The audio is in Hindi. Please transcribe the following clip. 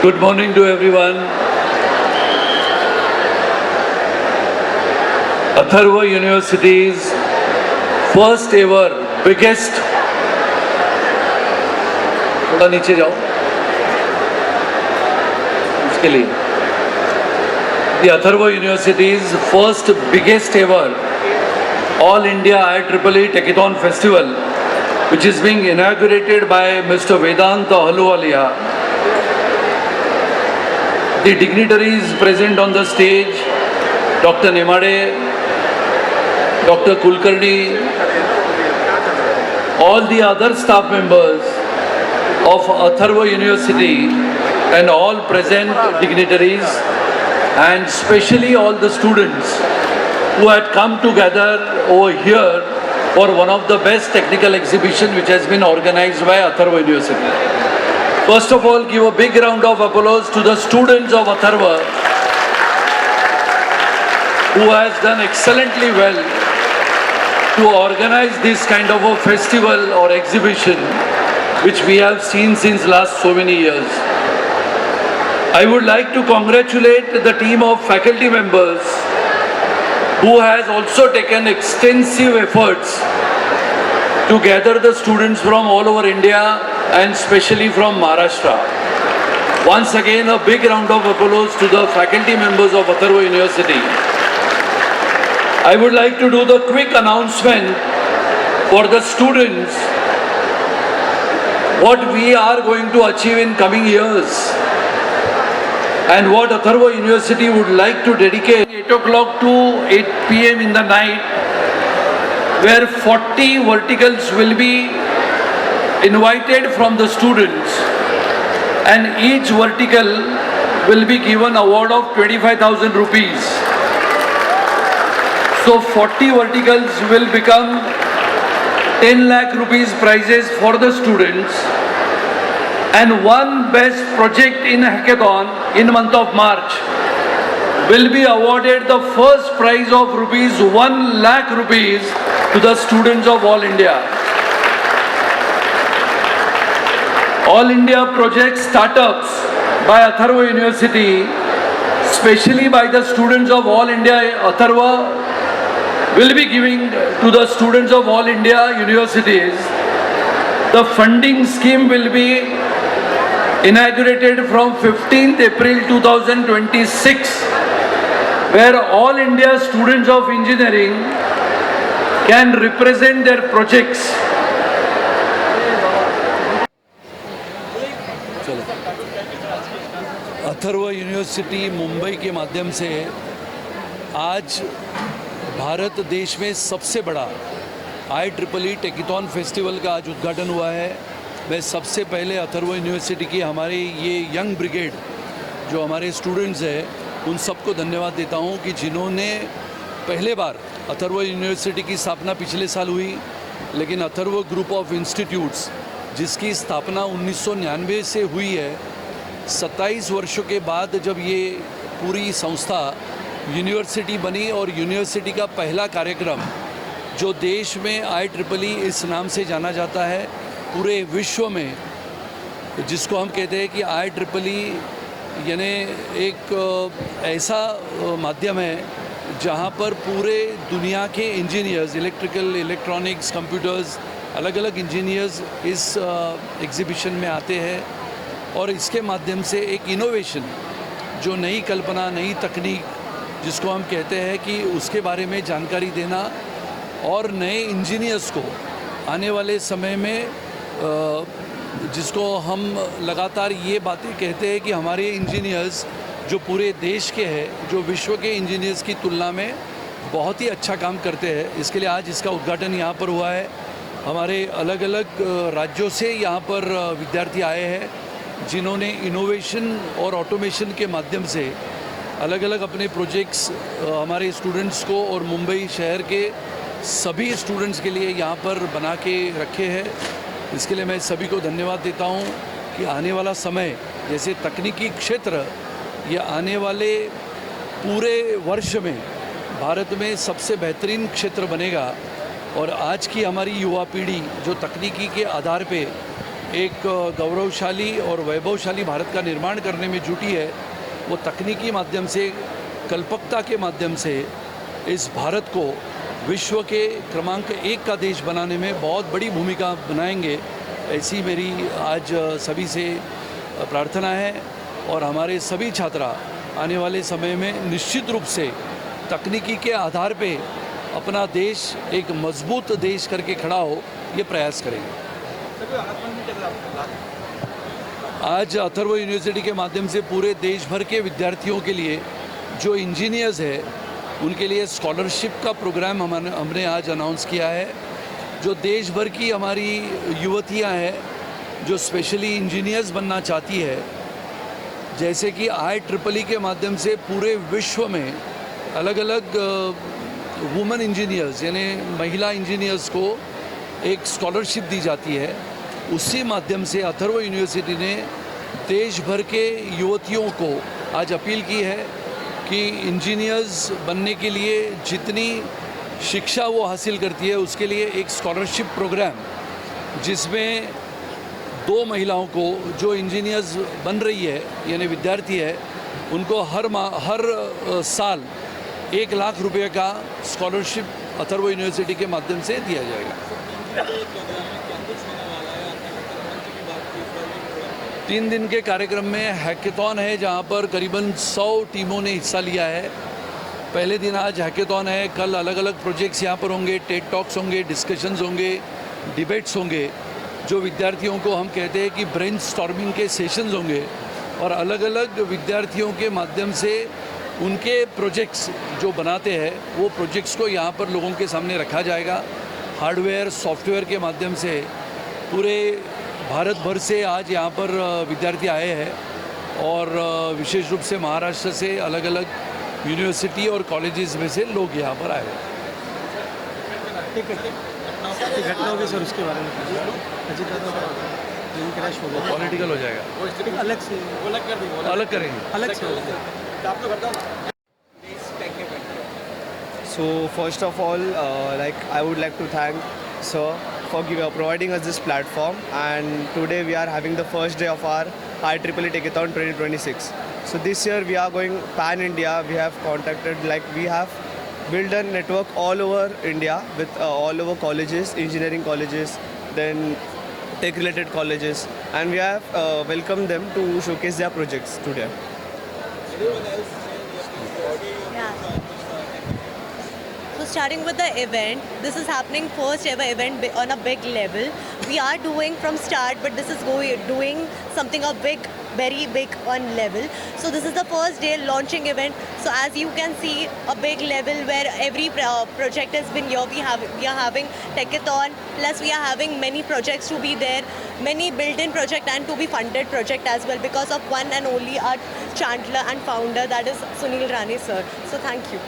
Good morning to everyone. Atharva University's first ever biggest थोड़ा नीचे जाओ उसके लिए The Atharva University's first biggest ever All India IEEE Techathon Festival, which is being inaugurated by Mr. Vedanta Ahluwalia. The dignitaries present on the stage, Dr. Nemade, Dr. Kulkarni, all the other staff members of Atharva University and all present dignitaries, and especially all the students who had come together over here for one of the best technical exhibition which has been organized by Atharva University. First of all, give a big round of applause to the students of Atharva who has done excellently well to organize this kind of a festival or exhibition which we have seen since last so many years. I would like to congratulate the team of faculty members who has also taken extensive efforts to gather the students from all over India and especially from Maharashtra. Once again, a big round of applause to the faculty members of Atharva University. I would like to do the quick announcement for the students what we are going to achieve in coming years and what Atharva University would like to dedicate 8 o'clock to 8 p.m. in the night, where 40 verticals will be invited from the students, and each vertical will be given award of 25,000 rupees. So 40 verticals will become 10 lakh rupees prizes for the students, and one best project in hackathon in month of March will be awarded the first prize of rupees 1 lakh rupees to the students of All India. All India project startups by Atharva University, especially by the students of All India Atharva, will be giving to the students of All India universities. The funding scheme will be inaugurated from 15th April 2026, where All India students of engineering can represent their projects. Atharva university Mumbai के माध्यम से आज भारत देश में सबसे बड़ा IEEE टेकिथॉन फेस्टिवल का आज उद्घाटन हुआ है। मैं सबसे पहले अथर्व यूनिवर्सिटी की हमारे ये यंग ब्रिगेड जो हमारे स्टूडेंट्स हैं उन सबको धन्यवाद देता हूँ कि जिन्होंने पहले बार अथर्व यूनिवर्सिटी की स्थापना पिछले साल हुई, लेकिन अथर्व ग्रुप ऑफ इंस्टीट्यूट्स जिसकी स्थापना 1999 से हुई है, 27 वर्षों के बाद जब ये पूरी संस्था यूनिवर्सिटी बनी और यूनिवर्सिटी का पहला कार्यक्रम जो देश में IEEE इस नाम से जाना जाता है पूरे विश्व में, जिसको हम कहते हैं कि IEEE यानी एक ऐसा माध्यम है जहाँ पर पूरे दुनिया के इंजीनियर्स, इलेक्ट्रिकल, इलेक्ट्रॉनिक्स, कंप्यूटर्स, अलग अलग इंजीनियर्स इस एग्ज़िबिशन में आते हैं और इसके माध्यम से एक इनोवेशन जो नई कल्पना, नई तकनीक जिसको हम कहते हैं कि उसके बारे में जानकारी देना और नए इंजीनियर्स को आने वाले समय में जिसको हम लगातार ये बातें कहते हैं कि हमारे इंजीनियर्स जो पूरे देश के हैं, जो विश्व के इंजीनियर्स की तुलना में बहुत ही अच्छा काम करते हैं, इसके लिए आज इसका उद्घाटन यहाँ पर हुआ है। हमारे अलग अलग राज्यों से यहाँ पर विद्यार्थी आए हैं जिन्होंने इनोवेशन और ऑटोमेशन के माध्यम से अलग अलग अपने प्रोजेक्ट्स हमारे स्टूडेंट्स को और मुंबई शहर के सभी स्टूडेंट्स के लिए यहाँ पर बना के रखे हैं। इसके लिए मैं सभी को धन्यवाद देता हूँ कि आने वाला समय जैसे तकनीकी क्षेत्र ये आने वाले पूरे वर्ष में भारत में सबसे बेहतरीन क्षेत्र बनेगा और आज की हमारी युवा पीढ़ी जो तकनीकी के आधार पे एक गौरवशाली और वैभवशाली भारत का निर्माण करने में जुटी है, वो तकनीकी माध्यम से, कल्पकता के माध्यम से इस भारत को विश्व के क्रमांक 1 का देश बनाने में बहुत बड़ी भूमिका बनाएंगे, ऐसी मेरी आज सभी से प्रार्थना है। और हमारे सभी छात्रा आने वाले समय में निश्चित रूप से तकनीकी के आधार पे अपना देश एक मजबूत देश करके खड़ा हो, ये प्रयास करेंगे। आज अथर्व यूनिवर्सिटी के माध्यम से पूरे देश भर के विद्यार्थियों के लिए जो इंजीनियर्स है उनके लिए स्कॉलरशिप का प्रोग्राम हमने आज अनाउंस किया है। जो देश भर की हमारी युवतियां हैं जो स्पेशली इंजीनियर्स बनना चाहती है, जैसे कि IEEE के माध्यम से पूरे विश्व में अलग अलग वुमेन इंजीनियर्स यानी महिला इंजीनियर्स को एक स्कॉलरशिप दी जाती है, उसी माध्यम से अथर्व यूनिवर्सिटी ने देश भर के युवतियों को आज अपील की है कि इंजीनियर्स बनने के लिए जितनी शिक्षा वो हासिल करती है उसके लिए एक स्कॉलरशिप प्रोग्राम, जिसमें 2 महिलाओं को जो इंजीनियर्स बन रही है यानी विद्यार्थी है, उनको हर साल 1 लाख रुपए का स्कॉलरशिप अथर्व यूनिवर्सिटी के माध्यम से दिया जाएगा। 3 दिन के कार्यक्रम में हैकेथॉन है जहां पर करीबन 100 टीमों ने हिस्सा लिया है। पहले दिन आज हैकेथॉन है, कल अलग अलग प्रोजेक्ट्स यहां पर होंगे, टेड टॉक्स होंगे, डिस्कशंस होंगे, डिबेट्स होंगे। जो विद्यार्थियों को हम कहते हैं कि ब्रेनस्टॉर्मिंग के सेशंस होंगे और अलग अलग विद्यार्थियों के माध्यम से उनके प्रोजेक्ट्स जो बनाते हैं वो प्रोजेक्ट्स को यहाँ पर लोगों के सामने रखा जाएगा। हार्डवेयर सॉफ्टवेयर के माध्यम से पूरे भारत भर से आज यहाँ पर विद्यार्थी आए हैं और विशेष रूप से महाराष्ट्र से अलग अलग यूनिवर्सिटी और कॉलेजेस में से लोग यहाँ पर आए हैं। घटना होगी सर, उसके बारे में पॉलिटिकल हो जाएगा, अलग से अलग करेंगे, अलग से। So first of all, I would like to thank sir for providing us this platform, and today we are having the first day of our IEEE Techathon 2026. So this year we are going pan India. We have we have built a network all over India with all over colleges, engineering colleges, then tech related colleges, and we have welcomed them to showcase their projects today. So starting with the event, this is happening first ever event on a big level. We are doing from start, but this is doing something a big, very big on level. So this is the first day launching event. So as you can see, a big level where every project has been here. We are having Techathon, plus we are having many projects to be there, many built-in project and to be funded project as well because of one and only our Chandler and founder, that is Sunil Rane sir. So thank you.